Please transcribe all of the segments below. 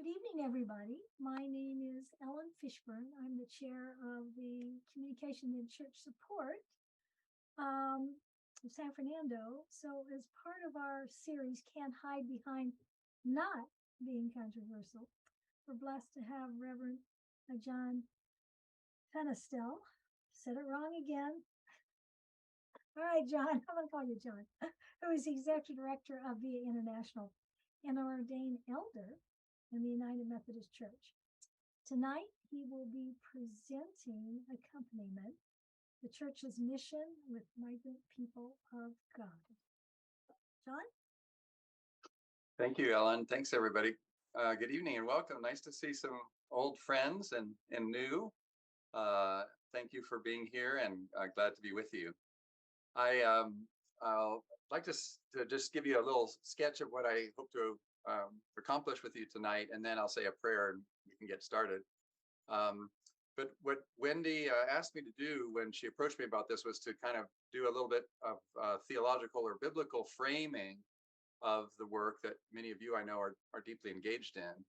evening, everybody. My name is Ellen Fishburne. I'm the chair of the Communication and Church Support of San Fernando. So, as part of our series, Can't Hide Behind Not Being Controversial, we're blessed to have Reverend John Fanestil. Said it wrong again. All right, John, I'm going to call you John, who is the executive director of VIA International and an ordained elder in the United Methodist Church. Tonight, he will be presenting Accompaniment, the church's mission with migrant people of God. John? Thank you, Ellen. Thanks, everybody. Good evening and welcome. Nice to see some old friends and new. Thank you for being here and glad to be with you. I'll like to just give you a little sketch of what I hope to accomplish with you tonight, and then I'll say a prayer and we can get started. But what Wendy asked me to do when she approached me about this was to kind of do a little bit of theological or biblical framing of the work that many of you I know are deeply engaged in.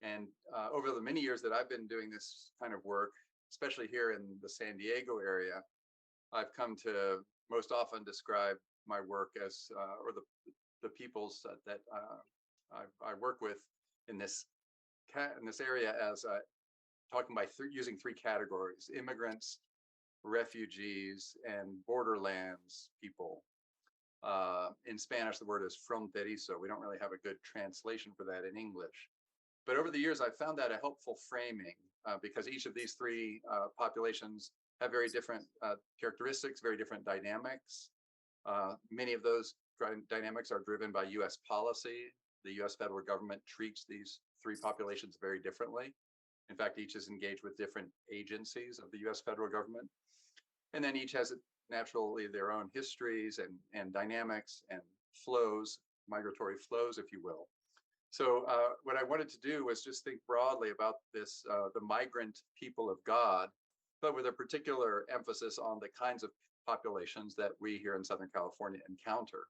And over the many years that I've been doing this kind of work, especially here in the San Diego area, I've come to most often describe my work as, or the peoples that I work with in this area as talking by using three categories: immigrants, refugees, and borderlands people. In Spanish, the word is fronterizo. We don't really have a good translation for that in English. But over the years, I've found that a helpful framing because each of these three populations have very different characteristics, very different dynamics. Many of those dynamics are driven by U.S. policy. The U.S. federal government treats these three populations very differently. In fact, each is engaged with different agencies of the U.S. federal government. And then each has naturally their own histories and dynamics and flows, migratory flows, if you will. So what I wanted to do was just think broadly about this, the migrant people of God, but with a particular emphasis on the kinds of populations that we here in Southern California encounter.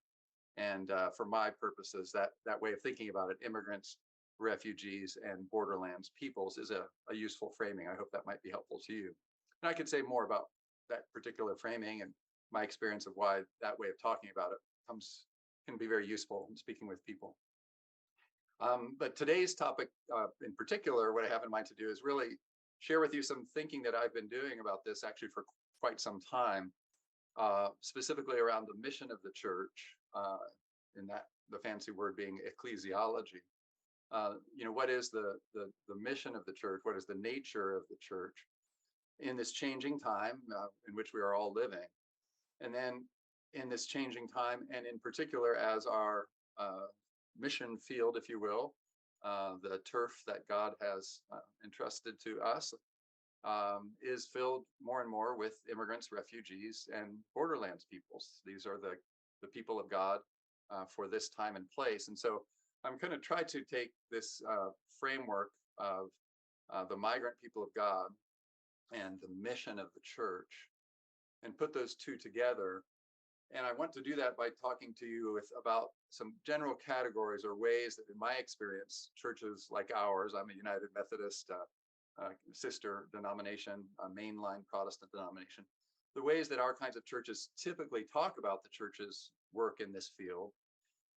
And for my purposes, that way of thinking about it, immigrants, refugees, and borderlands peoples is a useful framing. I hope that might be helpful to you. And I could say more about that particular framing and my experience of why that way of talking about it can be very useful in speaking with people. But today's topic in particular, what I have in mind to do is really share with you some thinking that I've been doing about this actually for quite some time, specifically around the mission of the church, in that the fancy word being ecclesiology. What is the mission of the church? What is the nature of the church in this changing time in which we are all living? And then in this changing time, and in particular as our mission field, if you will, the turf that God has entrusted to us is filled more and more with immigrants, refugees, and borderlands peoples. These are the people of God for this time and place. And so I'm going to try to take this framework of the migrant people of God and the mission of the church and put those two together. And I want to do that by talking to you about some general categories or ways that, in my experience, churches like ours — I'm a United Methodist sister denomination, a mainline Protestant denomination — the ways that our kinds of churches typically talk about the church's work in this field,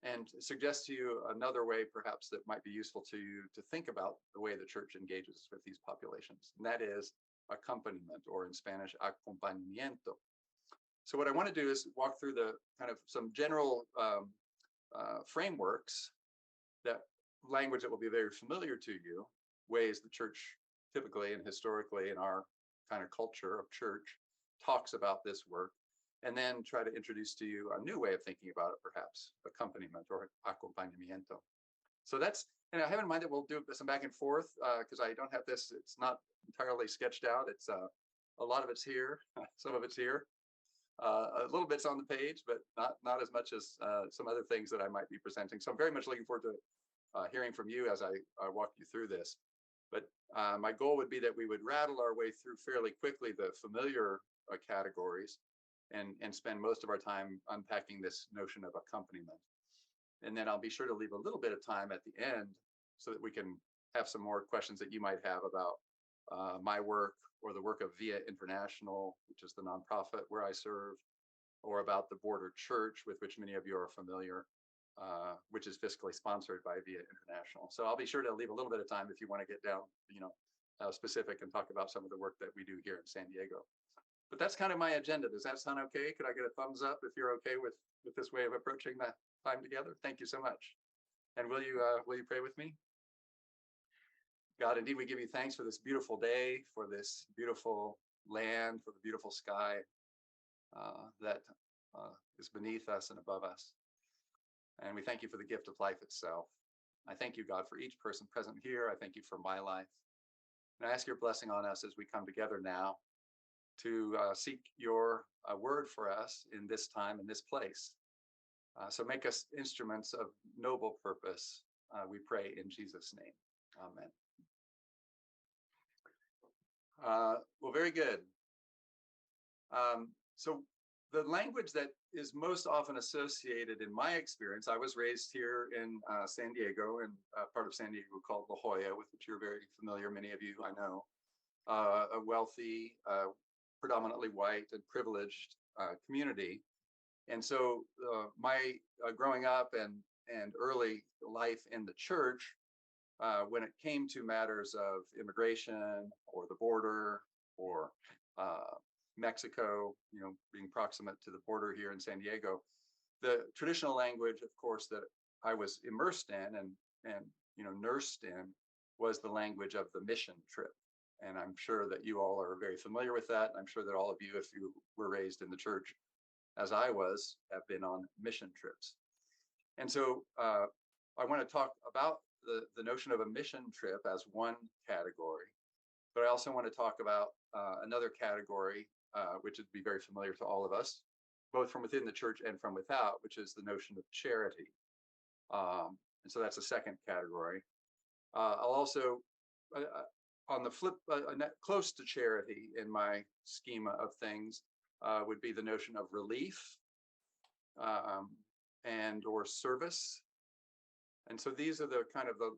and suggest to you another way perhaps that might be useful to you to think about the way the church engages with these populations, and that is accompaniment, or in Spanish, acompañamiento. So what I want to do is walk through the kind of some general frameworks, that language that will be very familiar to you, ways the church typically and historically in our kind of culture of church talks about this work, and then try to introduce to you a new way of thinking about it, perhaps accompaniment or acompañamiento. So and I have in mind that we'll do some back and forth because I don't have this, it's not entirely sketched out. It's a lot of it's here, some of it's here. A little bit's on the page, but not as much as some other things that I might be presenting. So I'm very much looking forward to hearing from you as I walk you through this. But my goal would be that we would rattle our way through fairly quickly the familiar categories and spend most of our time unpacking this notion of accompaniment. And then I'll be sure to leave a little bit of time at the end so that we can have some more questions that you might have about my work or the work of Via International, which is the nonprofit where I serve, or about the Border Church, with which many of you are familiar, which is fiscally sponsored by Via International. So I'll be sure to leave a little bit of time if you want to get down, specific and talk about some of the work that we do here in San Diego. But that's kind of my agenda. Does that sound okay? Could I get a thumbs up if you're okay with this way of approaching the time together? Thank you so much. And will you pray with me? God, indeed, we give you thanks for this beautiful day, for this beautiful land, for the beautiful sky that is beneath us and above us. And we thank you for the gift of life itself. I thank you, God, for each person present here. I thank you for my life. And I ask your blessing on us as we come together now to seek your word for us in this time, in this place. So make us instruments of noble purpose, we pray in Jesus' name. Amen. Well, very good. So the language that is most often associated in my experience, I was raised here in San Diego, in part of San Diego called La Jolla, with which you're very familiar, many of you I know, a wealthy, predominantly white and privileged community. And so my growing up and early life in the church, when it came to matters of immigration or the border or Mexico, being proximate to the border here in San Diego, the traditional language, of course, that I was immersed in and nursed in was the language of the mission trip. And I'm sure that you all are very familiar with that. I'm sure that all of you, if you were raised in the church, as I was, have been on mission trips. And so I want to talk about the notion of a mission trip as one category, but I also want to talk about another category, which would be very familiar to all of us, both from within the church and from without, which is the notion of charity. And so that's a second category. I'll also, on the flip, close to charity in my schema of things, would be the notion of relief and or service. And so these are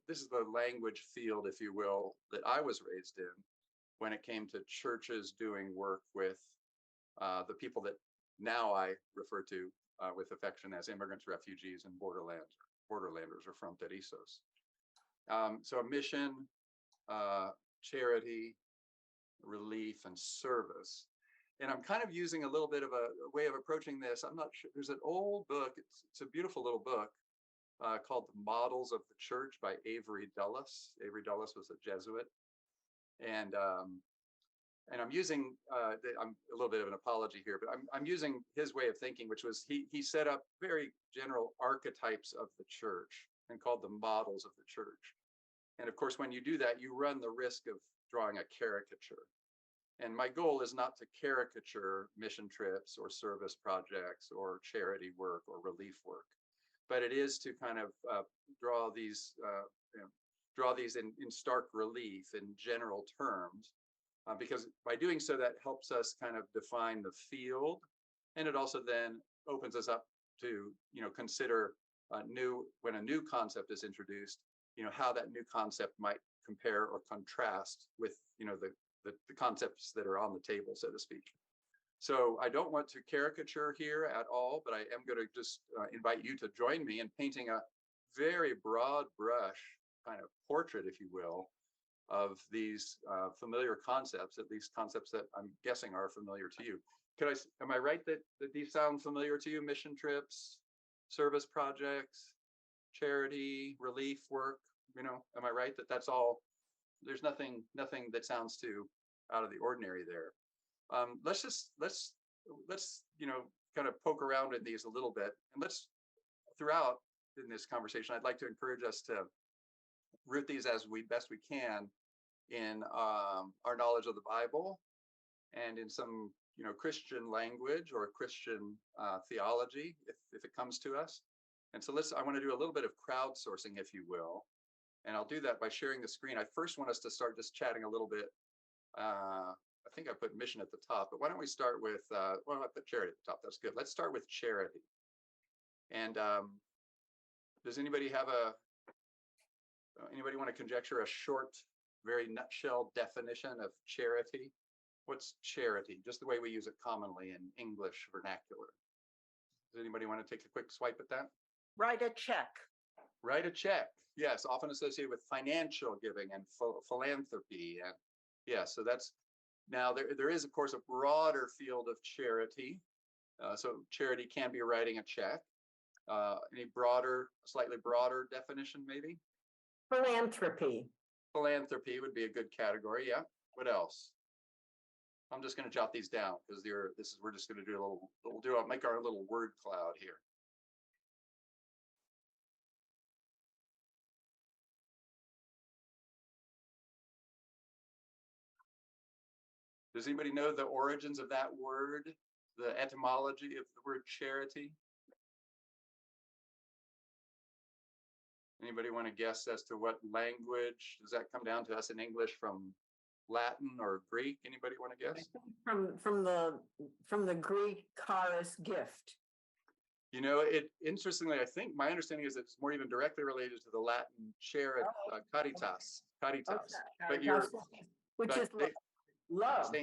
this is the language field, if you will, that I was raised in when it came to churches doing work with the people that now I refer to with affection as immigrants, refugees, and borderlanders or fronterizos. So a mission, charity, relief, and service. And I'm kind of using a little bit of a way of approaching this. I'm not sure. There's an old book. It's a beautiful little book called The Models of the Church by Avery Dulles. Avery Dulles was a Jesuit. And I'm using, I'm a little bit of an apology here, but I'm using his way of thinking, which was he set up very general archetypes of the church and called them models of the church. And of course, when you do that, you run the risk of drawing a caricature. And my goal is not to caricature mission trips or service projects or charity work or relief work, but it is to kind of draw these in stark relief in general terms, because by doing so, that helps us kind of define the field, and it also then opens us up to consider when a new concept is introduced, how that new concept might compare or contrast with the concepts that are on the table, so to speak. So I don't want to caricature here at all, but I am going to just invite you to join me in painting a very broad brush kind of portrait, if you will, of these familiar concepts, at least concepts that I'm guessing are familiar to you. Am I right that these sound familiar to you? Mission trips, service projects, charity, relief work, am I right that that's all? There's nothing that sounds too out of the ordinary there. Let's kind of poke around in these a little bit, and throughout in this conversation, I'd like to encourage us to root these as best we can in our knowledge of the Bible and in some Christian language or Christian theology, if it comes to us. And so I want to do a little bit of crowdsourcing, if you will. And I'll do that by sharing the screen. I first want us to start just chatting a little bit. I think I put mission at the top, but why don't we start with, I put charity at the top. That's good. Let's start with charity. And does anybody have Anybody want to conjecture a short, very nutshell definition of charity? What's charity? Just the way we use it commonly in English vernacular. Does anybody want to take a quick swipe at that? Write a check. Write a check. Yes, often associated with financial giving and philanthropy. And yeah, so that's now there is, of course, a broader field of charity. So charity can be writing a check. Any broader, slightly broader definition, maybe? Philanthropy. Philanthropy would be a good category. Yeah. What else? I'm just going to jot these down because we're just going to do a little, make our little word cloud here. Does anybody know the origins of that word, the etymology of the word charity? Anybody want to guess as to what language? Does that come down to us in English from Latin or Greek? Anybody want to guess? From the Greek charis, gift. You know, interestingly, I think my understanding is it's more even directly related to the Latin charity, caritas, caritas. But which is love.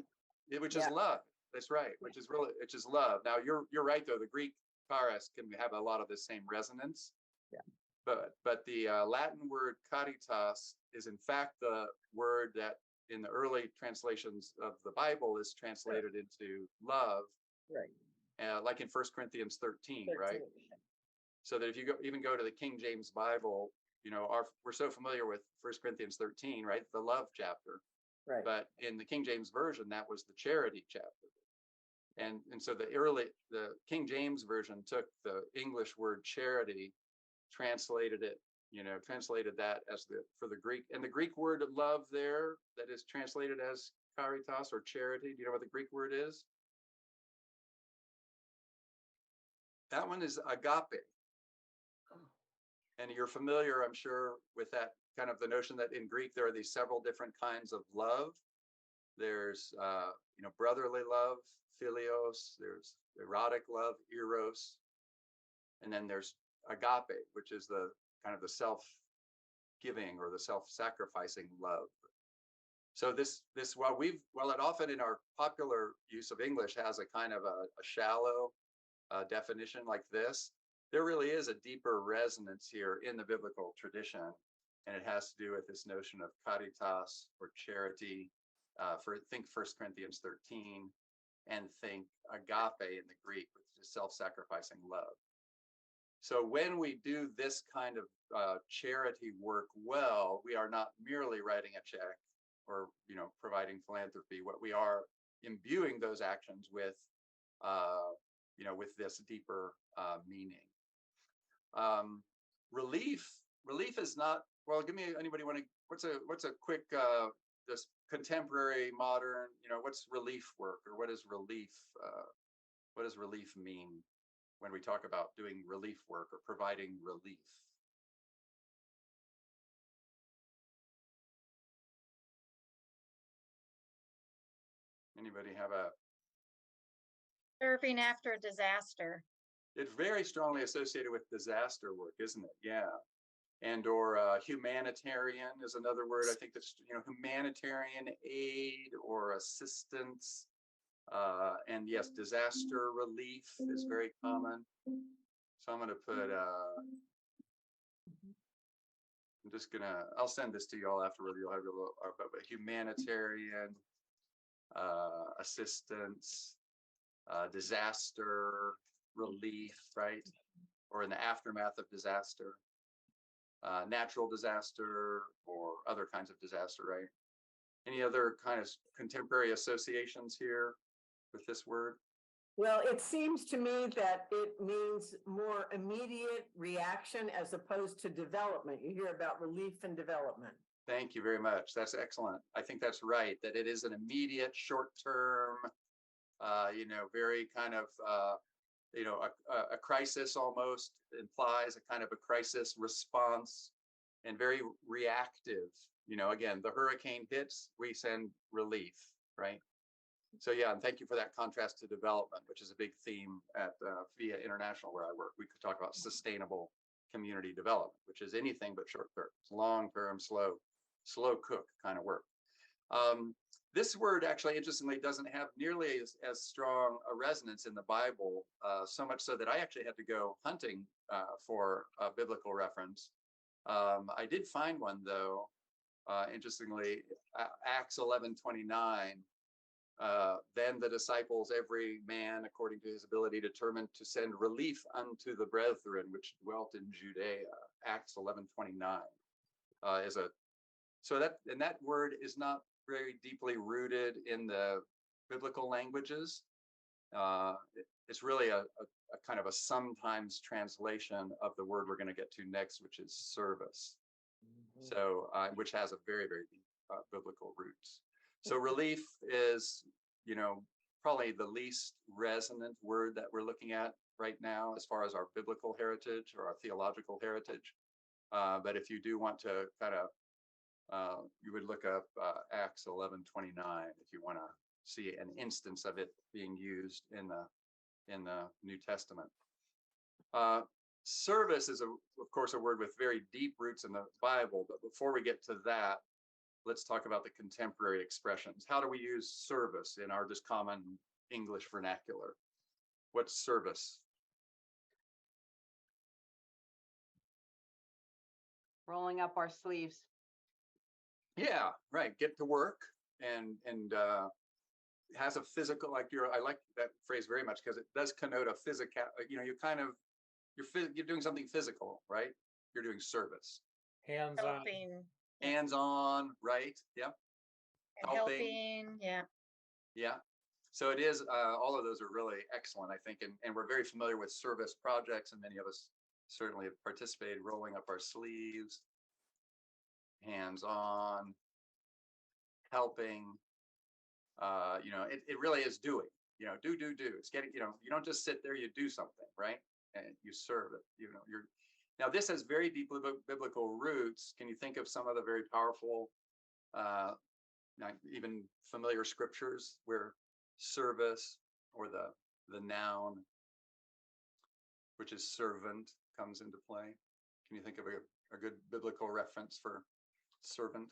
Which is love. That's right. Which is love. Now you're right though. The Greek charis can have a lot of the same resonance. Yeah. But the Latin word caritas is in fact the word that in the early translations of the Bible is translated into love. Right. Like in 1 Corinthians 13, right? So that if you even go to the King James Bible, you know, we're so familiar with 1 Corinthians 13, right? The love chapter. Right. But in the King James Version, that was the charity chapter. And so the King James Version took the English word charity, translated that as for the Greek. And the Greek word love there that is translated as caritas or charity. Do you know what the Greek word is? That one is agape. And you're familiar, I'm sure, with that kind of the notion that in Greek, there are these several different kinds of love. There's, brotherly love, philios, there's erotic love, eros, and then there's agape, which is the kind of the self-giving or the self-sacrificing love. So while it often in our popular use of English has a kind of a shallow definition like this, there really is a deeper resonance here in the biblical tradition. And it has to do with this notion of caritas or charity. Think 1 Corinthians 13 and think agape in the Greek, which is self-sacrificing love. So when we do this kind of charity work well, we are not merely writing a check or providing philanthropy. What we are imbuing those actions with, with this deeper meaning. Relief is not. Well, anybody want to, what's a quick, this contemporary modern, what's relief work or what does relief mean when we talk about doing relief work or providing relief? Anybody have Surfing after a disaster. It's very strongly associated with disaster work, isn't it? Yeah. Or humanitarian is another word. I think that's, humanitarian aid or assistance. And yes, disaster relief is very common. So I'm going to put, I'll send this to you all afterward. You'll have your little, but humanitarian assistance, disaster relief, right? Or in the aftermath of disaster. Natural disaster or other kinds of disaster, right? Any other kind of contemporary associations here with this word? Well, it seems to me that it means more immediate reaction as opposed to development. You hear about relief and development. Thank you very much. That's excellent. I think that's right, that it is an immediate, short-term, very kind of, a crisis almost implies a kind of a crisis response and very reactive. Again, the hurricane hits, we send relief, right? So yeah, and thank you for that contrast to development, which is a big theme at VIA International where I work. We could talk about sustainable community development, which is anything but short term. It's long term, slow cook kind of work. This word actually, interestingly, doesn't have nearly as strong a resonance in the Bible, so much so that I actually had to go hunting for a biblical reference. I did find one, though, interestingly, Acts 11:29. Then the disciples, every man according to his ability, determined to send relief unto the brethren which dwelt in Judea. Acts 11:29 is a that word is not very deeply rooted in the biblical languages. It's really a kind of a sometimes translation of the word we're going to get to next, which is service. So, which has a very, very deep biblical roots. So relief is, probably the least resonant word that we're looking at right now as far as our biblical heritage or our theological heritage. But if you do want to kind of, you would look up Acts 11:29 if you want to see an instance of it being used in the New Testament. Service is, of course, a word with very deep roots in the Bible. But before we get to that, let's talk about the contemporary expressions. How do we use service in our just common English vernacular? What's service? Rolling up our sleeves. Yeah, right. Get to work and has a physical, I like that phrase very much because it does connote a physical, you're doing something physical, right? You're doing service. Hands on. Helping, Hands on, right? Yeah. helping, yeah. Yeah. So it is, all of those are really excellent, I think. And we're very familiar with service projects, and many of us certainly have participated, rolling up our sleeves, hands on, helping. It really is doing, do. It's getting, you don't just sit there, you do something, right? And you serve it, now this has very deep biblical roots. Can you think of some of the very powerful, even familiar scriptures where service or the noun, which is servant, comes into play? Can you think of a good biblical reference for servant?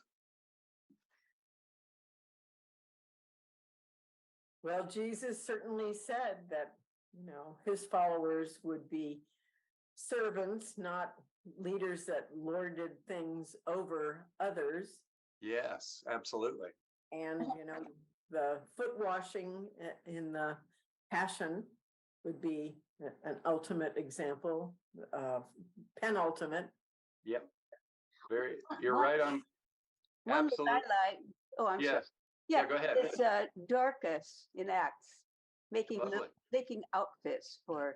Well, Jesus certainly said that, his followers would be servants, not leaders that lorded things over others. Yes, absolutely. And, the foot washing in the Passion would be an ultimate example, penultimate. Yep. You're right on. One that Absolutely. I like, oh, I'm sorry. Yes. Yeah, go ahead. it's Dorcas in Acts, making Lovely. outfits for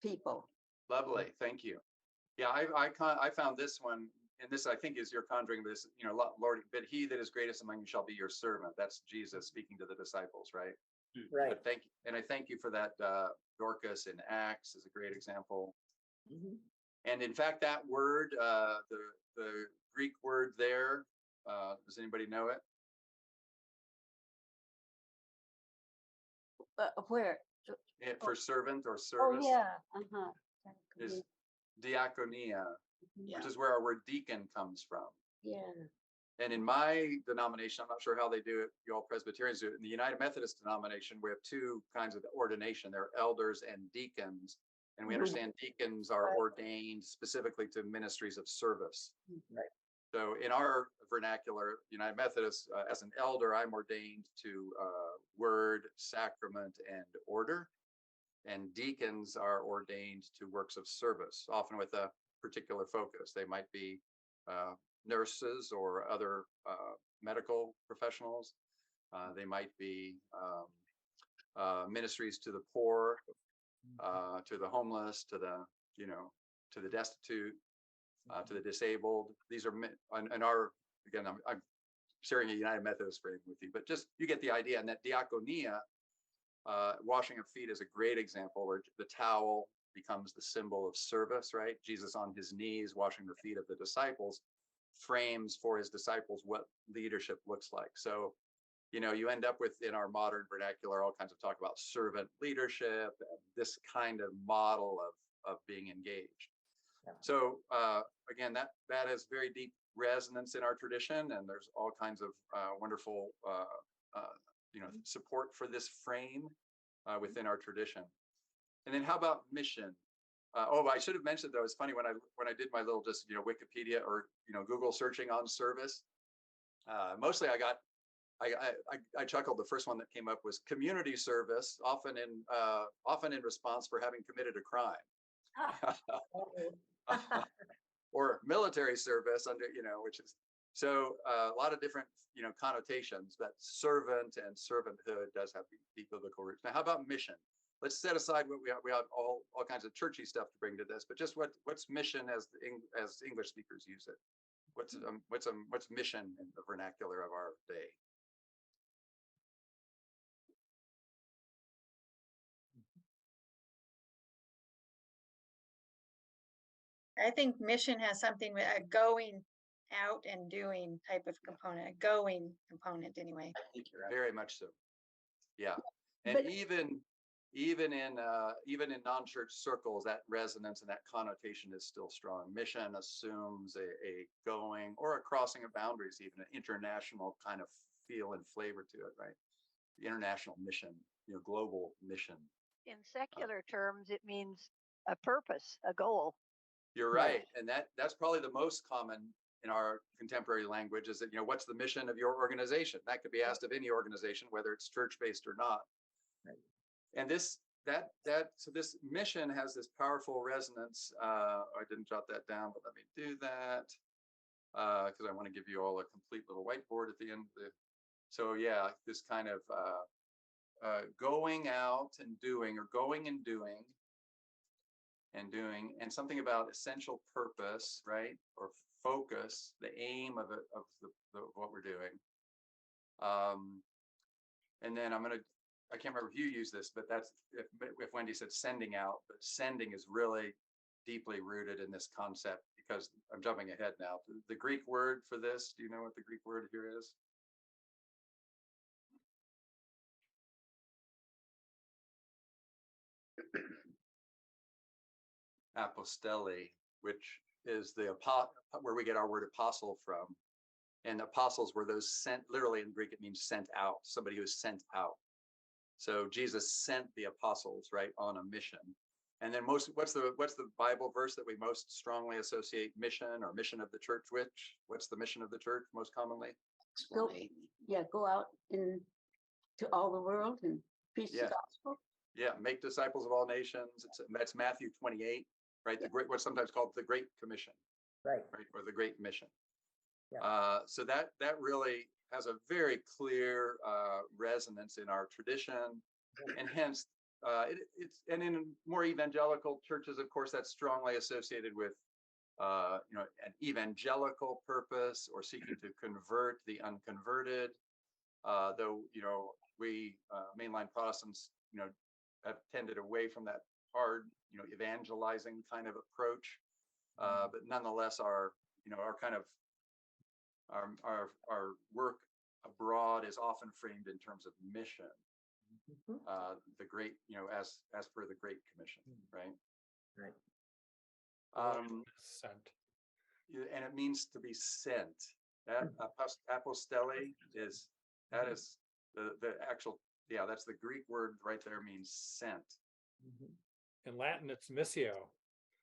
people. Lovely. Thank you. Yeah, I found this one, and this I think is your conjuring this, Lord, but he that is greatest among you shall be your servant. That's Jesus speaking to the disciples, right? Right. But I thank you for that. Dorcas in Acts is a great example. Mhm. And in fact, that word, the Greek word there, does anybody know it? Where? For servant or Oh, service yeah. Uh-huh. is diakonia, Yeah. which is where our word deacon comes from. Yeah. And in my denomination, I'm not sure how they do it, you all Presbyterians do it. In the United Methodist denomination, we have two kinds of ordination. There are elders and deacons. And we understand deacons are ordained specifically to ministries of service. Right. So in our vernacular, United Methodist, as an elder, I'm ordained to word, sacrament, and order. And deacons are ordained to works of service, often with a particular focus. They might be nurses or other medical professionals. They might be ministries to the poor, to the homeless, to the destitute, to the disabled. These are in our, again, I'm sharing a United Methodist frame with you, but just you get the idea. And that diakonia, washing of feet, is a great example where the towel becomes the symbol of service, right? Jesus on his knees washing the feet of the disciples frames for his disciples what leadership looks like. So, you end up with, in our modern vernacular, all kinds of talk about servant leadership and this kind of model of being engaged. So again, that has very deep resonance in our tradition, and there's all kinds of wonderful support for this frame within our tradition. And then how about mission? I should have mentioned though, it's funny when I did my little just Wikipedia or Google searching on service. Mostly I chuckled. The first one that came up was community service, often in response for having committed a crime. Or military service under, which is so a lot of different, connotations, that servant and servanthood does have deep biblical roots. Now, how about mission? Let's set aside what we have all kinds of churchy stuff to bring to this, but just what's mission as English speakers use it? What's mission in the vernacular of our day? I think mission has something with a going out and doing type of component, a going component anyway. Very much so. Yeah. And But- even in non-church circles, that resonance and that connotation is still strong. Mission assumes a going or a crossing of boundaries, even an international kind of feel and flavor to it, right? The international mission, global mission. In secular terms, it means a purpose, a goal. You're Right. right. And that's probably the most common in our contemporary language is that, what's the mission of your organization? That could be asked of any organization, whether it's church-based or not. Right. And so this mission has this powerful resonance. I didn't jot that down, but let me do that because I want to give you all a complete little whiteboard at the end of so yeah, this kind of going out and doing, or going and doing, and something about essential purpose, right? Or focus, the aim of what we're doing. And then I can't remember if you use this, but that's if Wendy said sending out, but sending is really deeply rooted in this concept, because I'm jumping ahead now. The Greek word for this, do you know what the Greek word here is? Apostoli, which is where we get our word apostle from. And apostles were those sent, literally in Greek, it means sent out, somebody who is sent out. So Jesus sent the apostles, right, on a mission. And then what's the Bible verse that we most strongly associate mission or mission of the church with? What's the mission of the church most commonly? Go out to all the world and preach the gospel. Yeah, make disciples of all nations. That's Matthew 28, right? What's sometimes called the Great Commission, Right. Or the Great Mission. Yeah. So that really has a very clear resonance in our tradition, and hence and in more evangelical churches, of course, that's strongly associated with an evangelical purpose, or seeking to convert the unconverted. Though we mainline Protestants have tended away from that hard evangelizing kind of approach, but nonetheless our kind of our work abroad is often framed in terms of mission. The great, as per the Great Commission, right? Right. Sent. And it means to be sent. That apostoli is the actual, that's the Greek word right there, means sent. In Latin, it's missio.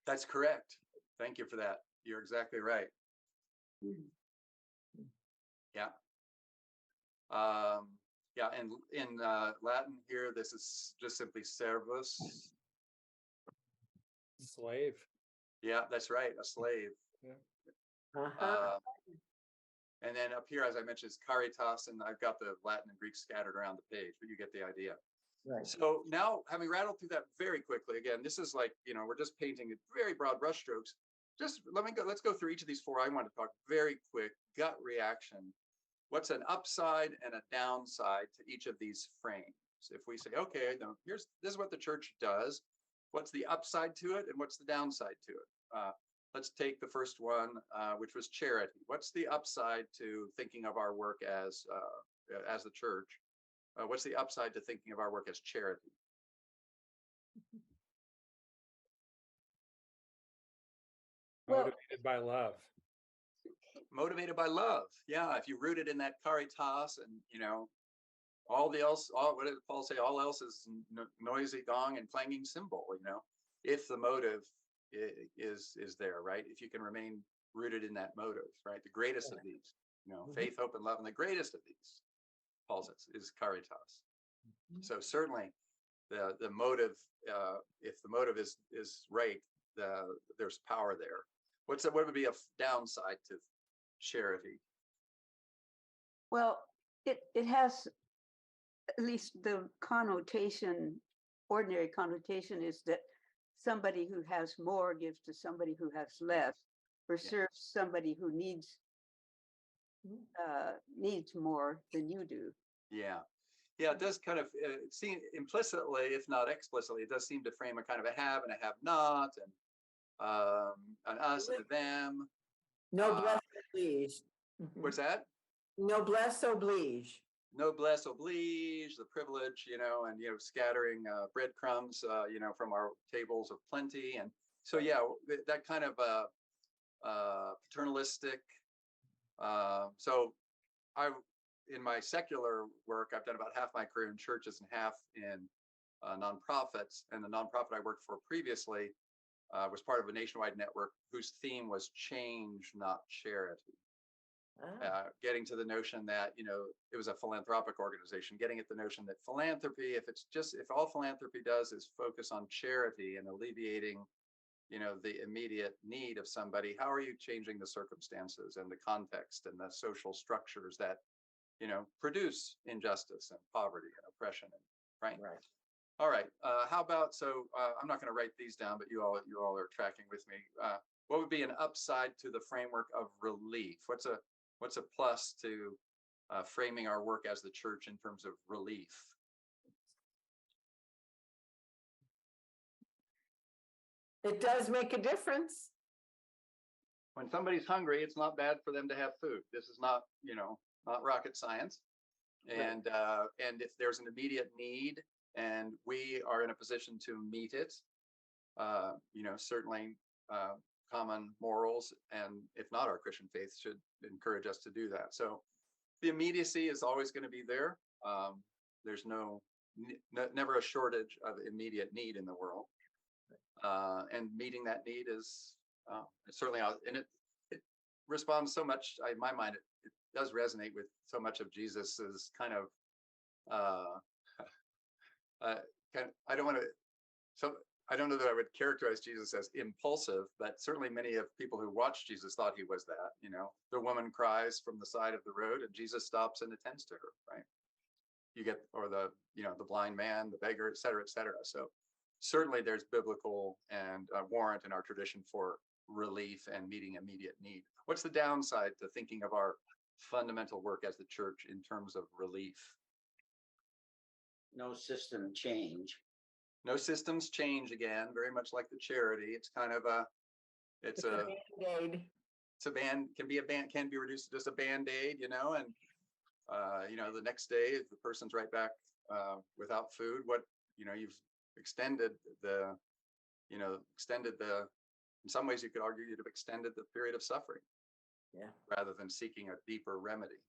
That's correct. Thank you for that. You're exactly right. Yeah. And in Latin here, this is just simply servus. Slave. Yeah, that's right, a slave. And then up here, as I mentioned, is caritas, and I've got the Latin and Greek scattered around the page, but you get the idea. Right. So now, having rattled through that very quickly, again, this is like, we're just painting very broad brushstrokes. Just let's go through each of these four. I want to talk very quick, gut reaction. What's an upside and a downside to each of these frames? If we say, okay, this is what the church does. What's the upside to it, and what's the downside to it? Let's take the first one, which was charity. What's the upside to thinking of our work as the church? What's the upside to thinking of our work as charity? Well- Motivated by love. Motivated by love. Yeah, if you root it in that caritas, and all what did Paul say? All else is noisy gong and clanging cymbal. If the motive is there, right? If you can remain rooted in that motive, right? The greatest of these, faith, hope, and love, and the greatest of these, Paul says, is caritas. So certainly, the motive, if the motive is right, there's power there. What would be a downside to charity? Well, it has, at least the connotation, ordinary connotation is that somebody who has more gives to somebody who has less, or serves somebody who needs more than you do. Yeah. It does kind of seem implicitly, if not explicitly, it does seem to frame a kind of a have and a have not, and an us and a them. Noblesse oblige. What's that? Noblesse oblige. Noblesse oblige, the privilege, and scattering breadcrumbs, from our tables of plenty, and so that kind of paternalistic. So in my secular work, I've done about half my career in churches and half in nonprofits. And the nonprofit I worked for previously was part of a nationwide network whose theme was change, not charity. Getting to the notion that, it was a philanthropic organization, getting at the notion that philanthropy, if all philanthropy does is focus on charity and alleviating, the immediate need of somebody, how are you changing the circumstances and the context and the social structures that, produce injustice and poverty and oppression, right? All right. How about, I'm not going to write these down, but you all are tracking with me. What would be an upside to the framework of relief? What's a plus to framing our work as the church in terms of relief? It does make a difference. When somebody's hungry, it's not bad for them to have food. This is not, not rocket science. And if there's an immediate need and we are in a position to meet it, certainly common morals, and if not our Christian faith, should encourage us to do that. So the immediacy is always going to be there. There's never a shortage of immediate need in the world. And meeting that need is certainly out, and it responds so much. In my mind, it does resonate with so much of Jesus's kind of. I don't know that I would characterize Jesus as impulsive, but certainly many of people who watched Jesus thought he was that. The woman cries from the side of the road, and Jesus stops and attends to her. Right? Or the blind man, the beggar, et cetera, et cetera. So certainly there's biblical and warrant in our tradition for relief and meeting immediate need. What's the downside to thinking of our fundamental work as the church in terms of relief? No system change. No systems change, again, very much like the charity. It's kind of it's a Band-Aid. Can be reduced to just a Band-Aid, and the next day, if the person's right back without food, you've extended in some ways you could argue you'd have extended the period of suffering, rather than seeking a deeper remedy.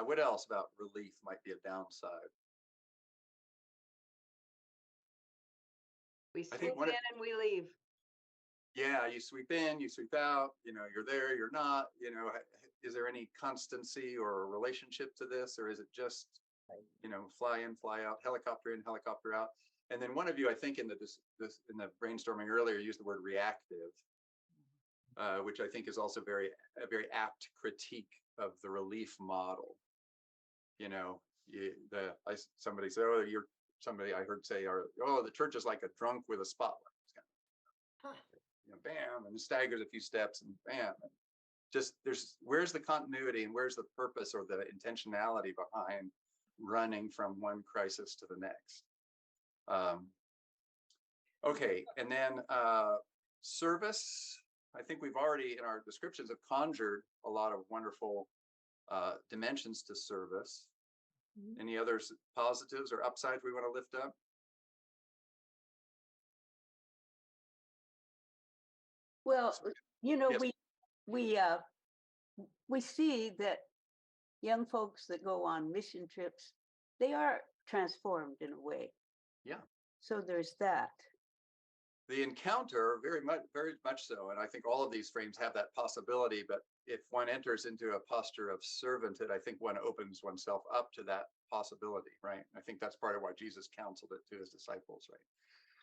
What else about relief might be a downside? We I swoop think in and we leave. Yeah, you sweep in, you sweep out, you're there, you're not, is there any constancy or relationship to this, or is it just, fly in, fly out, helicopter in, helicopter out? And then one of you, I think in the brainstorming earlier, used the word reactive, which I think is also a very apt critique of the relief model. Somebody said, somebody I heard say, the church is like a drunk with a spotlight. Bam, and staggers a few steps, and bam. Just where's the continuity and where's the purpose or the intentionality behind running from one crisis to the next? Okay, and then service. I think we've already, in our descriptions, have conjured a lot of wonderful dimensions to service. Any other positives or upsides we want to lift up? Well, you know, Yes. we see that young folks that go on mission trips, they are transformed in a way. Yeah. So there's that. The encounter, very much so. And I think all of these frames have that possibility. But if one enters into a posture of servanthood, I think one opens oneself up to that possibility, right? I think that's part of why Jesus counseled it to his disciples, right?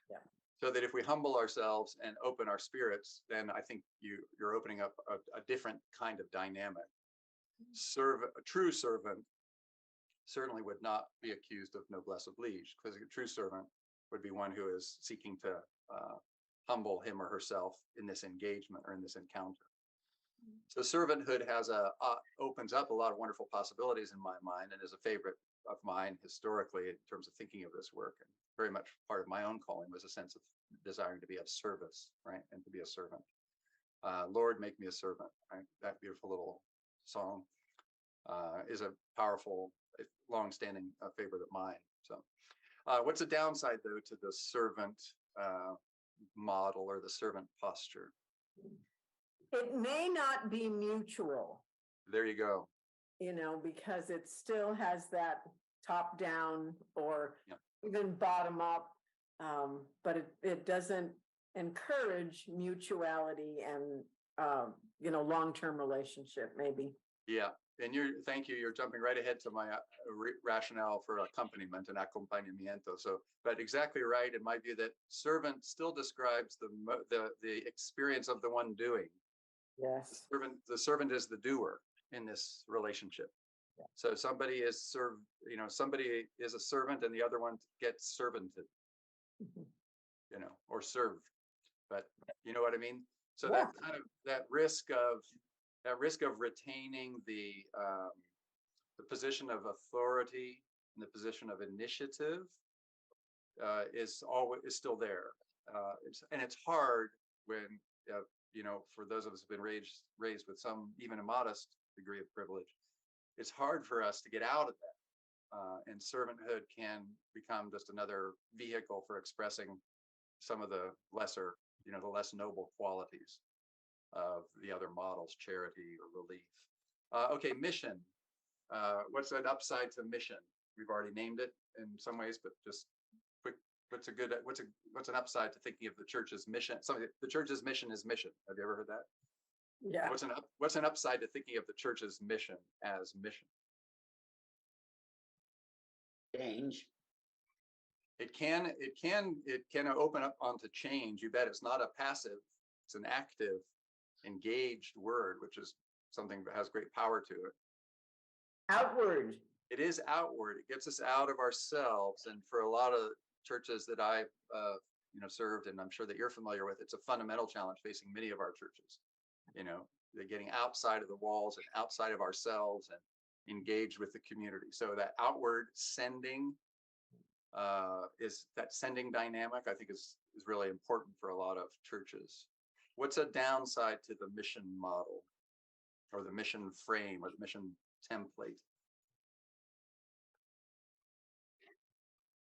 Yeah. So that if we humble ourselves and open our spirits, then I think you're opening up a different kind of dynamic. A true servant certainly would not be accused of noblesse oblige, because a true servant would be one who is seeking to humble him or herself in this engagement or in this encounter. So servanthood opens up a lot of wonderful possibilities in my mind, and is a favorite of mine historically in terms of thinking of this work. And very much part of my own calling was a sense of desiring to be of service, right, and to be a servant. Lord, make me a servant. Right? That beautiful little song is a powerful, long-standing favorite of mine. So, what's the downside though to the servant model or the servant posture? It may not be mutual, There you go. because it still has that top down or Yep. even bottom up. But it doesn't encourage mutuality and, long-term relationship, maybe. Yeah. And thank you. You're jumping right ahead to my rationale for accompaniment and accompanymiento. So, but exactly right in my view that servant still describes the experience of the one doing. Yes. The servant is the doer in this relationship. Yeah. So somebody is somebody is a servant and the other one gets servanted, Mhm. or served. But you know what I mean? So Yeah. that kind of that risk of retaining the position of authority and the position of initiative is still there. It's hard when for those of us who've been raised with some even a modest degree of privilege. It's hard for us to get out of that, and servanthood can become just another vehicle for expressing some of the lesser, the less noble qualities of the other models, charity or relief. Okay, mission. What's an upside to mission? We've already named it in some ways, but just quick. What's an upside to thinking of the church's mission? The church's mission is mission. Have you ever heard that? Yeah. What's an upside to thinking of the church's mission as mission? Change. It can open up onto change. You bet. It's not a passive, it's an active, engaged word, which is something that has great power to it. Outward. It is outward. It gets us out of ourselves. And for a lot of churches that I've served, and I'm sure that you're familiar with, it's a fundamental challenge facing many of our churches. They're getting outside of the walls and outside of ourselves and engaged with the community. So that outward sending is that sending dynamic, I think is really important for a lot of churches. What's a downside to the mission model or the mission frame or the mission template?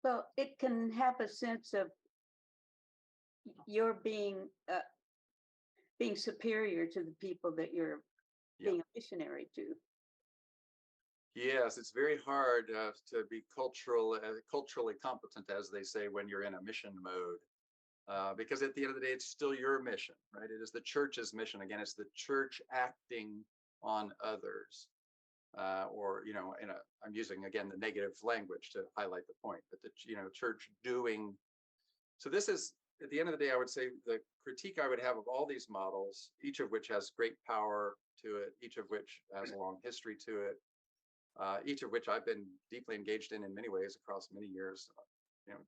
Well, it can have a sense of you're being superior to the people that you're being a missionary to. Yes, it's very hard to be culturally competent, as they say, when you're in a mission mode, because at the end of the day, it's still your mission, right? It is the church's mission. Again, it's the church acting on others, I'm using again the negative language to highlight the point, but the church doing. So this is, at the end of the day, I would say the critique I would have of all these models, each of which has great power to it, each of which has a long history to it. Each of which I've been deeply engaged in many ways across many years,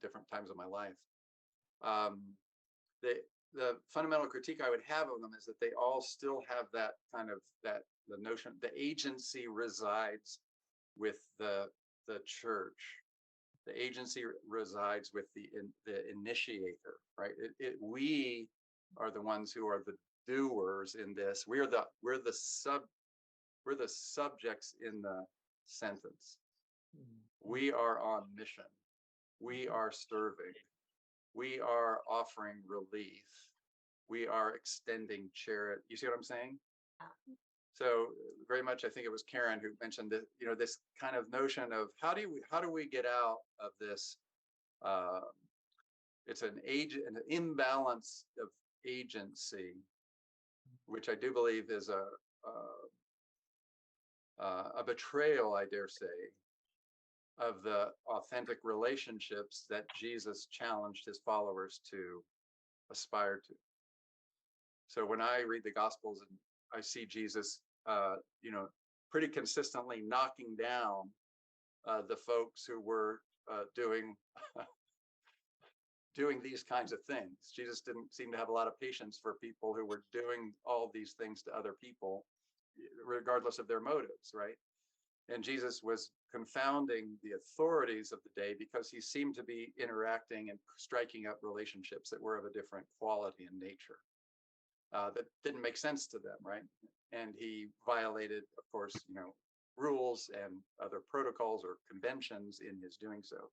different times of my life. The fundamental critique I would have of them is that they all still have that kind of the notion, the agency resides with the church. The agency resides with the initiator, right? We are the ones who are the doers in this. We're the subjects in the sentence. We are on mission. We are serving. We are offering relief. we are extending charity. You see what I'm saying? So very much, I think it was Karen who mentioned that, this kind of notion of how do we get out of this? It's an imbalance of agency, which I do believe is a betrayal, I dare say, of the authentic relationships that Jesus challenged his followers to aspire to. So when I read the Gospels and I see Jesus, pretty consistently knocking down the folks who were doing these kinds of things. Jesus didn't seem to have a lot of patience for people who were doing all these things to other people, regardless of their motives, right? And Jesus was confounding the authorities of the day because he seemed to be interacting and striking up relationships that were of a different quality and nature. That didn't make sense to them, right? And he violated, of course, rules and other protocols or conventions in his doing so.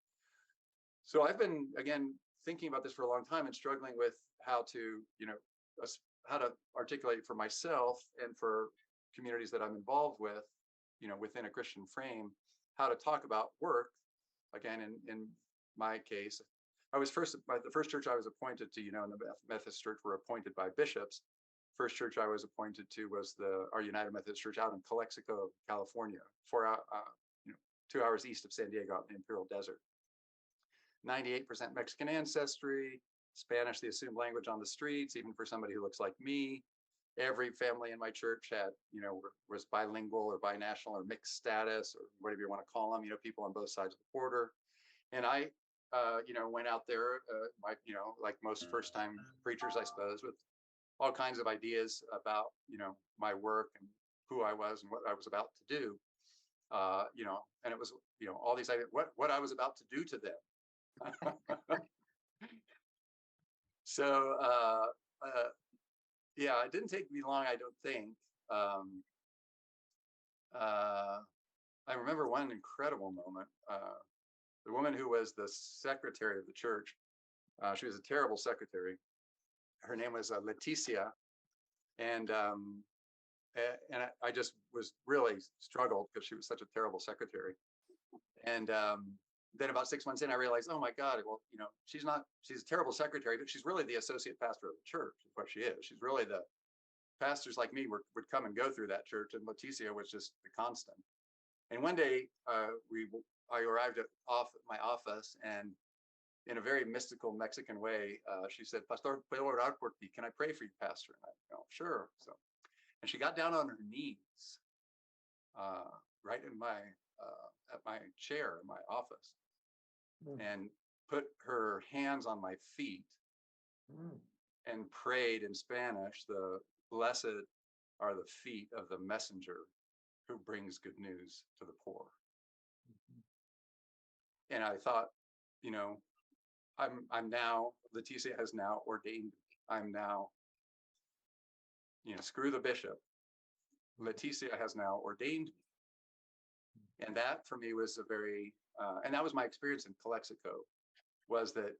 So I've been, again, thinking about this for a long time and struggling with how to articulate for myself and for communities that I'm involved with, within a Christian frame, how to talk about work. Again, in my case, the first church I was appointed to, in the Methodist Church, were appointed by bishops. First church I was appointed to was our United Methodist Church out in Calexico, California, 2 hours east of San Diego, out in the Imperial Desert. 98% Mexican ancestry, Spanish, the assumed language on the streets, even for somebody who looks like me. Every family in my church had, was bilingual or binational or mixed status or whatever you want to call them, people on both sides of the border. And I, went out there, like most first-time preachers, I suppose, with all kinds of ideas about, my work and who I was and what I was about to do, and it was, all these ideas, what I was about to do to them. So, yeah, it didn't take me long, I don't think. I remember one incredible moment. The woman who was the secretary of the church, she was a terrible secretary. Her name was Leticia, and I just was really struggled because she was such a terrible secretary. And then about 6 months in, I realized, oh my God, well, she's a terrible secretary, but she's really the associate pastor of the church, is what she is. She's really the pastors like me would come and go through that church, and Leticia was just the constant. And one day, I arrived at my office, and in a very mystical Mexican way, she said, "Pastor, puedo orar por ti? Can I pray for you, Pastor?" And I go, "Sure." So, and she got down on her knees, right in at my chair in my office, and put her hands on my feet and prayed in Spanish, "The blessed are the feet of the messenger who brings good news to the poor." And I thought, I'm now, Leticia has now ordained, I'm now, screw the bishop. Leticia has now ordained me. And that for me was a very, and that was my experience in Calexico, was that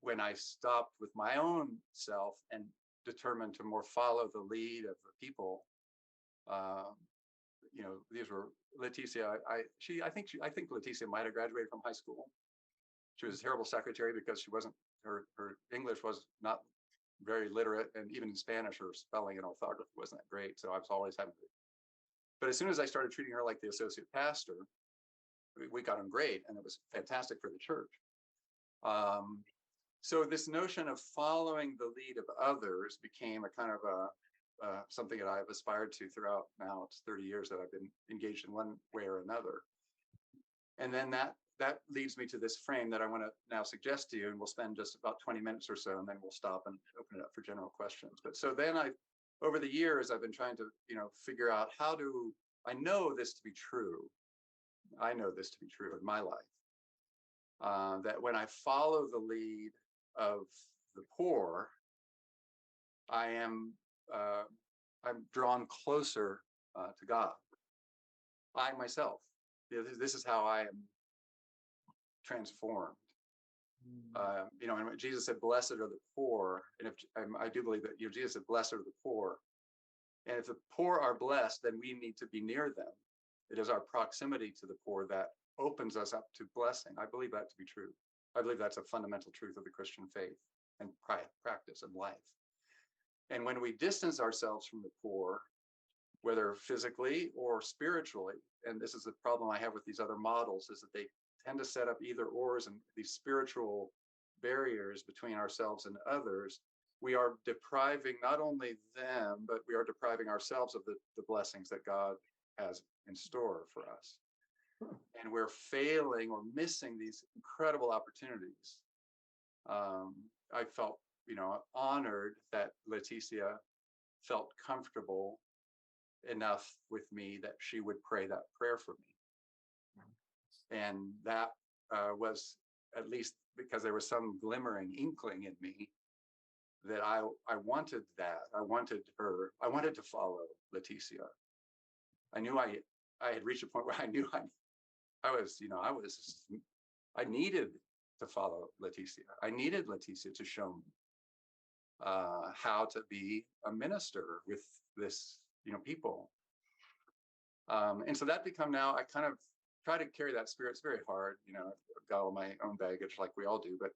when I stopped with my own self and determined to more follow the lead of the people, these were Leticia. I think Leticia might have graduated from high school. She was a terrible secretary because she wasn't, her English was not very literate, and even in Spanish, her spelling and orthography wasn't that great. So I was always having to. But as soon as I started treating her like the associate pastor, we got on great, and it was fantastic for the church. So this notion of following the lead of others became a kind of something that I've aspired to throughout. Now it's 30 years that I've been engaged in one way or another. And then that leads me to this frame that I want to now suggest to you, and we'll spend just about 20 minutes or so, and then we'll stop and open it up for general questions. But so then over the years, I've been trying to, figure out how do I know this to be true. I know this to be true in my life, that when I follow the lead of the poor, I'm drawn closer to God. I myself, this is how I am transformed. You know, and when Jesus said, "Blessed are the poor," and if I do believe that, you know, Jesus said, "Blessed are the poor," and if the poor are blessed, then we need to be near them. It is our proximity to the poor that opens us up to blessing. I believe that to be true. I believe that's a fundamental truth of the Christian faith and practice and life. And when we distance ourselves from the poor, whether physically or spiritually, and this is the problem I have with these other models, is that they tend to set up either ors and these spiritual barriers between ourselves and others. We are depriving not only them, but we are depriving ourselves of the blessings that God has in store for us. And we're failing or missing these incredible opportunities. I felt, you know, honored that Leticia felt comfortable enough with me that she would pray that prayer for me. And that was, at least because there was some glimmering inkling in me that I wanted that. I wanted her, I wanted to follow Leticia. I knew I had reached a point where I knew I needed to follow Leticia. I needed Leticia to show me how to be a minister with this, you know, people. And so that become now, I kind of try to carry that spirit. It's very hard, you know, I've got all my own baggage like we all do, but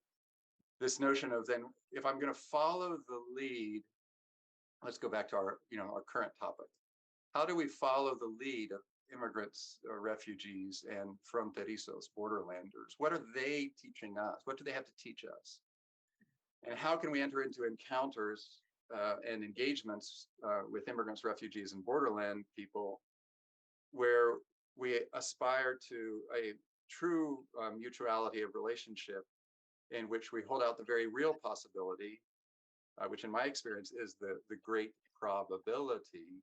this notion of then, if I'm going to follow the lead, let's go back to our, you know, our current topic. How do we follow the lead of immigrants or refugees and fronterizos, borderlanders? What are they teaching us? What do they have to teach us? And how can we enter into encounters and engagements with immigrants, refugees, and borderland people where we aspire to a true mutuality of relationship in which we hold out the very real possibility, which in my experience is the great probability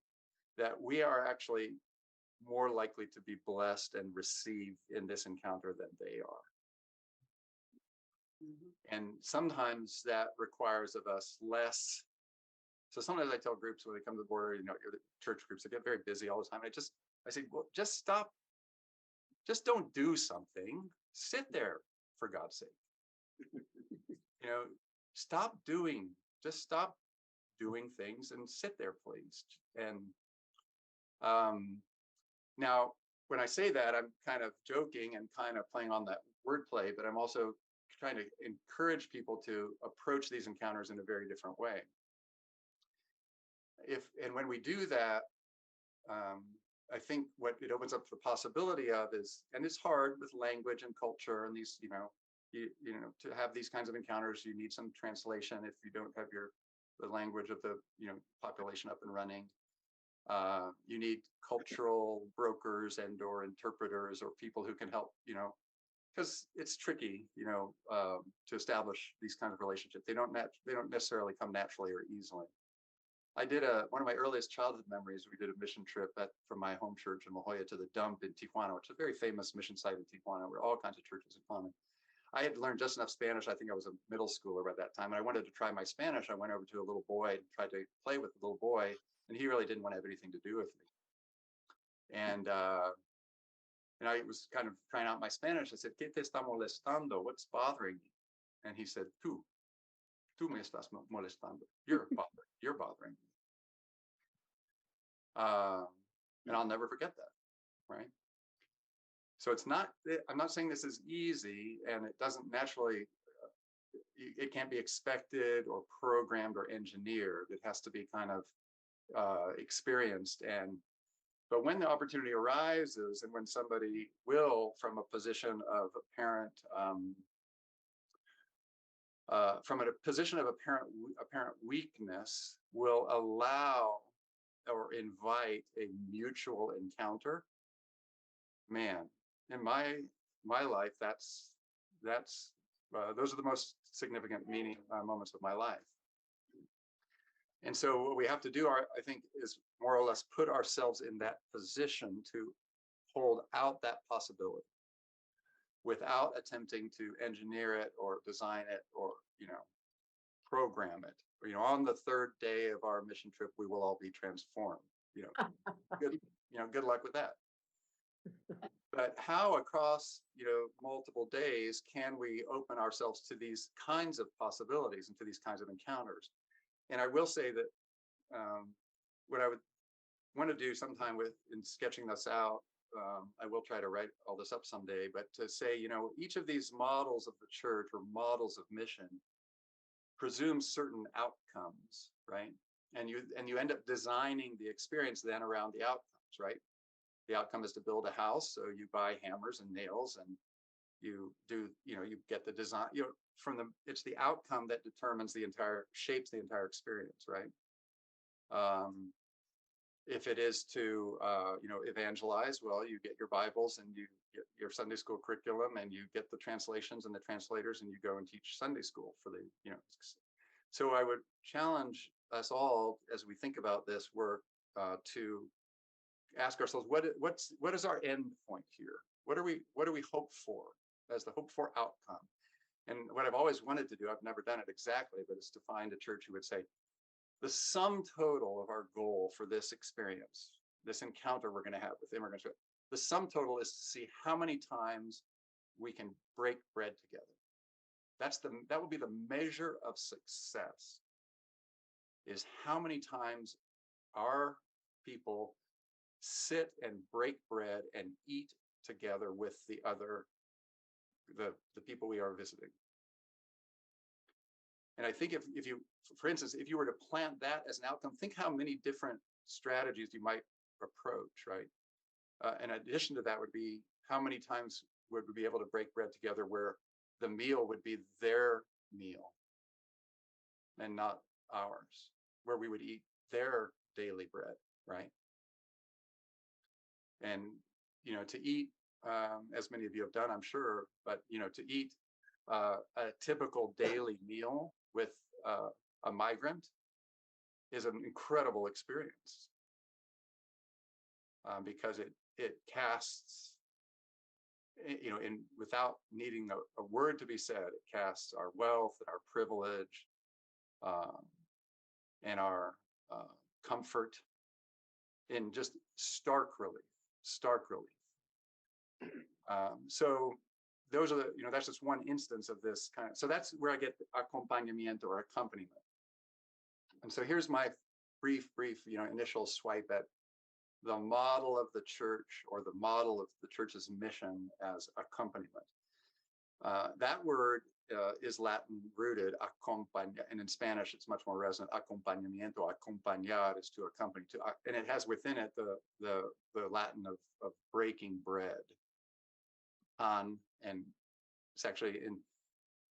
that we are actually more likely to be blessed and receive in this encounter than they are. And sometimes that requires of us less. So sometimes I tell groups when they come to the border, you know, church groups, they get very busy all the time. I say, well, just stop. Just don't do something. Sit there, for God's sake. You know, just stop doing things and sit there, please. And now, when I say that, I'm kind of joking and kind of playing on that wordplay, but I'm also trying to encourage people to approach these encounters in a very different way. And when we do that, I think what it opens up the possibility of is, and it's hard with language and culture and these, you know, to have these kinds of encounters, you need some translation if you don't have the language of the, you know, population up and running. You need cultural brokers and or interpreters or people who can help, you know, because it's tricky, you know, to establish these kinds of relationships. They don't necessarily come naturally or easily. I did one of my earliest childhood memories. We did a mission trip from my home church in La Jolla to the dump in Tijuana, which is a very famous mission site in Tijuana, where all kinds of churches are common. I had learned just enough Spanish. I think I was a middle schooler by that time, and I wanted to try my Spanish. I went over to a little boy and tried to play with the little boy, and he really didn't want to have anything to do with me. And I was kind of trying out my Spanish. I said, "¿Qué te está molestando? What's bothering you?" And he said, Tú me estás molestando. You're bothering me. And I'll never forget that, right? So it's not, I'm not saying this is easy, and it doesn't naturally, it can't be expected or programmed or engineered. It has to be kind of experienced. But when the opportunity arises, and when somebody will, from a position of apparent weakness, will allow or invite a mutual encounter, man, in my life, those are the most significant moments of my life. And so what we have to do, I think, is more or less put ourselves in that position to hold out that possibility without attempting to engineer it or design it or, you know, program it. You know, on the third day of our mission trip, we will all be transformed. You know, good luck with that. But how across, multiple days can we open ourselves to these kinds of possibilities and to these kinds of encounters? And I will say that what I would want to do sometime in sketching this out, I will try to write all this up someday, but to say, each of these models of the church or models of mission presumes certain outcomes, right? And you end up designing the experience then around the outcomes, right? The outcome is to build a house, so you buy hammers and nails, and you do, you get the design. It's the outcome that shapes the entire experience, right? If it is to, evangelize, well, you get your Bibles and you get your Sunday school curriculum, and you get the translations and the translators, and you go and teach Sunday school for the. So I would challenge us all as we think about this work to ask ourselves, what is our end point here? What do we hope for as the hope for outcome? And what I've always wanted to do, I've never done it exactly, but is to find a church who would say, the sum total of our goal for this experience, this encounter we're going to have with immigrants, the sum total is to see how many times we can break bread together. That will be the measure of success, is how many times our people sit and break bread and eat together with the people we are visiting. And I think if you, for instance, if you were to plant that as an outcome, think how many different strategies you might approach, right? In addition to that would be, how many times would we be able to break bread together where the meal would be their meal and not ours, where we would eat their daily bread, right? And, to eat, as many of you have done, I'm sure, but, to eat a typical daily meal with a migrant is an incredible experience, because it casts, without needing a word to be said, it casts our wealth and our privilege and our comfort in just stark relief. So those are that's just one instance of this kind of, so that's where I get accompanyment or accompaniment. And so here's my brief, initial swipe at the model of the church, or the model of the church's mission as accompaniment. That word is Latin rooted, acompañar, and in Spanish it's much more resonant. Acompañamiento, acompañar is to accompany, and it has within it the Latin of breaking bread. And it's actually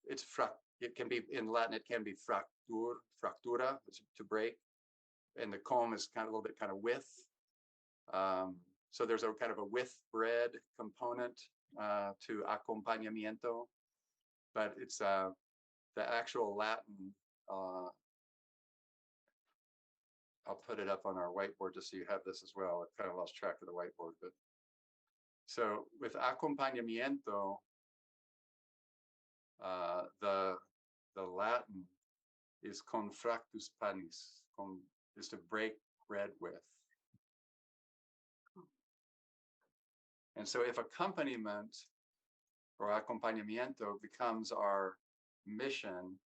it can be in Latin, it can be fractura, to break, and the com is kind of a little bit kind of with. So there's a kind of a with bread component to acompañamiento, but it's the actual Latin. I'll put it up on our whiteboard just so you have this as well. I kind of lost track of the whiteboard, but so with acompañamiento, the Latin is con fractus panis, is to break bread with. And so if accompaniment or acompañamiento becomes our mission,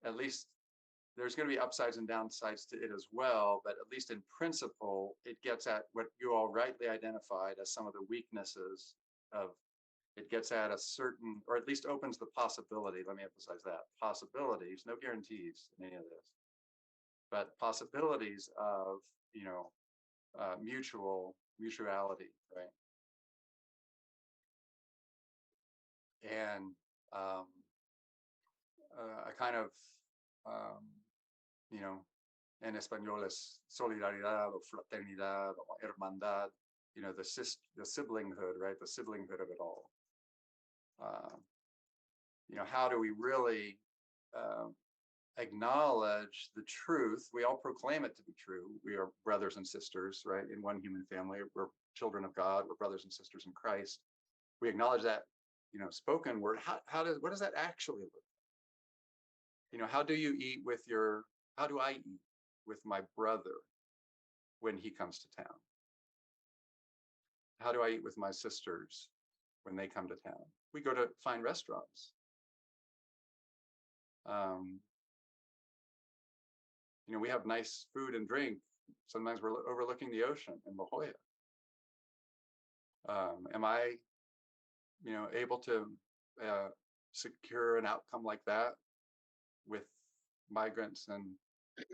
at least there's going to be upsides and downsides to it as well, but at least in principle, it gets at what you all rightly identified as some of the weaknesses of, it gets at a certain, or at least opens the possibility, let me emphasize that, possibilities, no guarantees in any of this, but possibilities of, mutuality, right? And a kind of, en español es solidaridad o fraternidad o hermandad, the siblinghood, right? The siblinghood of it all. How do we really acknowledge the truth? We all proclaim it to be true. We are brothers and sisters, right? In one human family, we're children of God. We're brothers and sisters in Christ. We acknowledge that, spoken word. What does that actually look like? How do you eat how do I eat with my brother when he comes to town? How do I eat with my sisters when they come to town? We go to fine restaurants. You know, we have nice food and drink. Sometimes we're overlooking the ocean in La Jolla. Am I, you know, able to secure an outcome like that with migrants and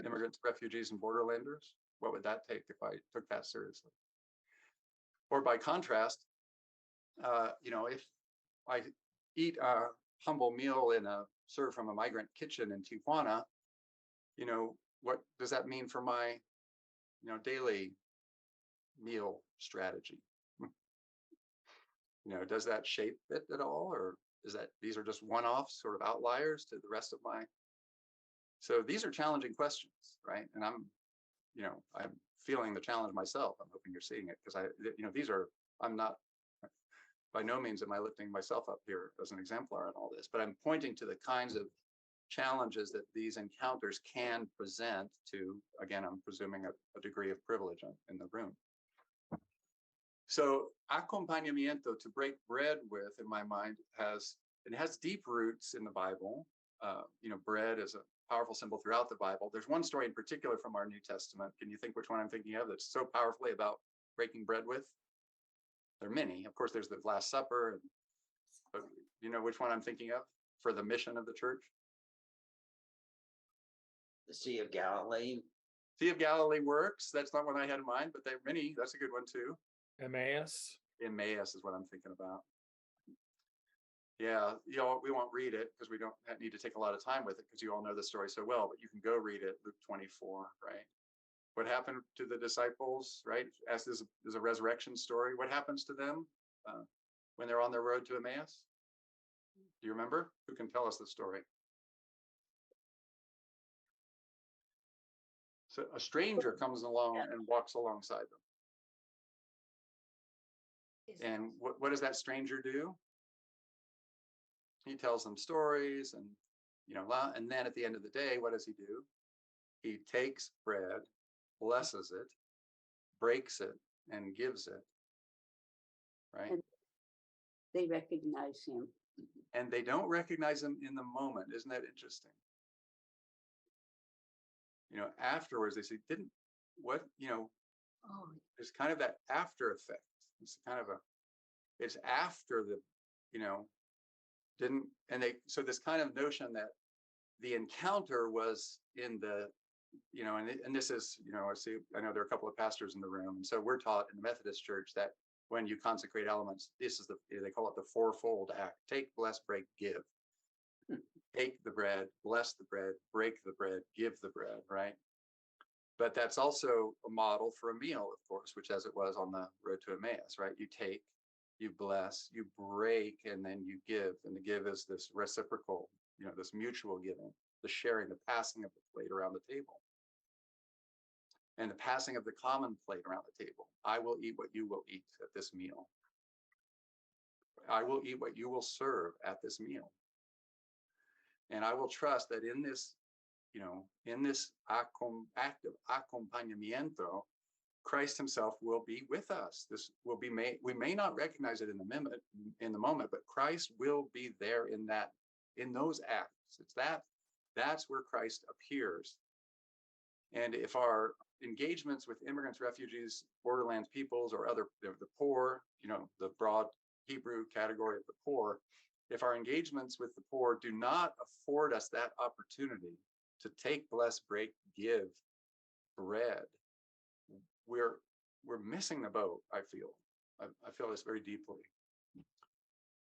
immigrants, refugees, and borderlanders? What would that take if I took that seriously? Or by contrast, you know, if I eat a humble meal served from a migrant kitchen in Tijuana, you know, what does that mean for my, you know, daily meal strategy? You know, does that shape it at all, or is that these are just one-offs, sort of outliers to the rest of my? So these are challenging questions, right? And I'm, you know, I'm feeling the challenge myself. I'm hoping you're seeing it because you know, these are, I'm not, by no means am I lifting myself up here as an exemplar in all this, but I'm pointing to the kinds of challenges that these encounters can present to, again, I'm presuming a degree of privilege in the room. So acompañamiento, to break bread with, in my mind, has deep roots in the Bible. You know, bread is a powerful symbol throughout the Bible. There's one story in particular from our New Testament. Can you think which one I'm thinking of that's so powerfully about breaking bread with? There are many. Of course, there's the Last Supper. But you know which one I'm thinking of for the mission of the church? The Sea of Galilee. Sea of Galilee works. That's not one I had in mind, but there are many. That's a good one too. Emmaus. Emmaus is what I'm thinking about. Yeah, you know, we won't read it because we don't need to take a lot of time with it because you all know the story so well, but you can go read it, Luke 24, right? What happened to the disciples, right? As is a resurrection story. What happens to them when they're on their road to Emmaus? Do you remember? Who can tell us the story? So a stranger comes along and walks alongside them. And what does that stranger do? He tells them stories and, you know, and then at the end of the day, what does he do? He takes bread, blesses it, breaks it, and gives it. Right? And they recognize him. And they don't recognize him in the moment. Isn't that interesting? You know, afterwards they say, you know, Oh, there's kind of that after effect. It's kind of it's after the, you know, so this kind of notion that the encounter was in the, you know, and this is, you know, I know there are a couple of pastors in the room, and so we're taught in the Methodist Church that when you consecrate elements, this is they call it the fourfold act: take, bless, break, give. Take the bread, bless the bread, break the bread, give the bread, right? But that's also a model for a meal, of course, which as it was on the road to Emmaus, right? You take, you bless, you break, and then you give. And the give is this reciprocal, you know, this mutual giving, the sharing, the passing of the plate around the table. And the passing of the common plate around the table. I will eat what you will eat at this meal. I will eat what you will serve at this meal. And I will trust that in this, you know, in this act of accompanyamiento, Christ himself will be with us. This will be we may not recognize it in the moment, but Christ will be there in those acts. That's where Christ appears. And if our engagements with immigrants, refugees, borderlands peoples, or the poor, you know, the broad Hebrew category of the poor, if our engagements with the poor do not afford us that opportunity to take, bless, break, give bread, we're missing the boat. I feel this very deeply,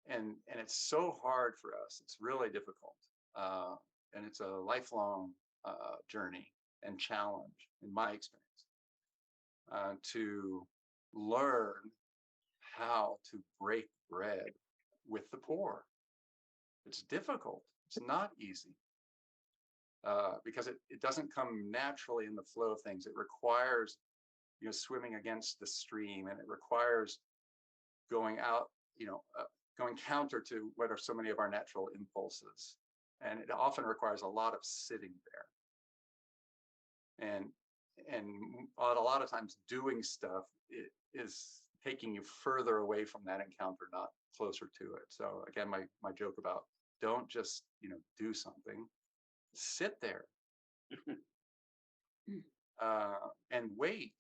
and it's so hard for us. It's really difficult, and it's a lifelong journey and challenge, in my experience, to learn how to break bread with the poor. It's difficult. It's not easy. Because it doesn't come naturally in the flow of things. It requires, you know, swimming against the stream, and it requires going out, you know, going counter to what are so many of our natural impulses. And it often requires a lot of sitting there. And a lot of times doing stuff is taking you further away from that encounter, not closer to it. So again, my joke about don't just, do something, sit there and wait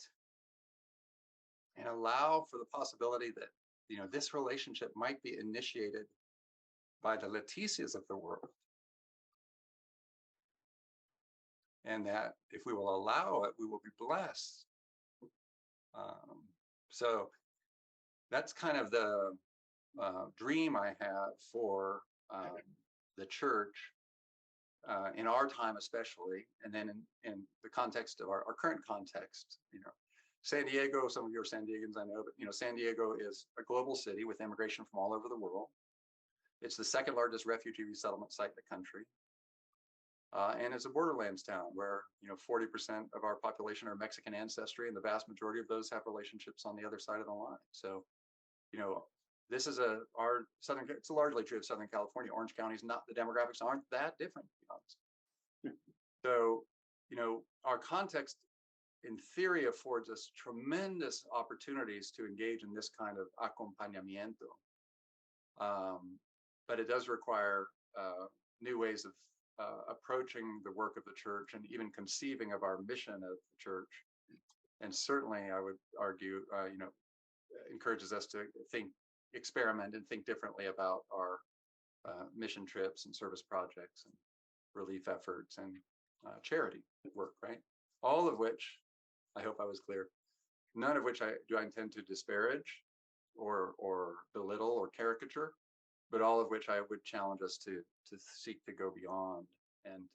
and allow for the possibility that, this relationship might be initiated by the Leticias of the world. And that if we will allow it, we will be blessed. So that's kind of the dream I have for the church in our time, especially, and then in the context of our current context. San Diego, some of you are San Diegans, I know, but San Diego is a global city with immigration from all over the world. It's the second largest refugee resettlement site in the country. And it's a borderlands town where 40% of our population are Mexican ancestry, and the vast majority of those have relationships on the other side of the line. So, this is it's largely true of Southern California. Orange County is not, the demographics aren't that different, to be honest. So, our context in theory affords us tremendous opportunities to engage in this kind of acompañamiento. But it does require new ways of approaching the work of the church and even conceiving of our mission of the church. And certainly I would argue, encourages us to experiment and think differently about our mission trips and service projects and relief efforts and charity work, right? All of which, I hope I was clear, none of which I intend to disparage or belittle or caricature, but all of which I would challenge us to seek to go beyond and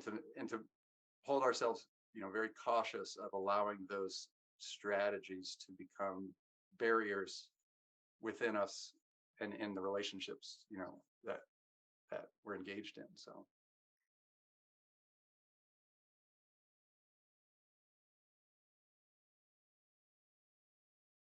to hold ourselves, very cautious of allowing those strategies to become barriers within us and in the relationships, that we're engaged in. So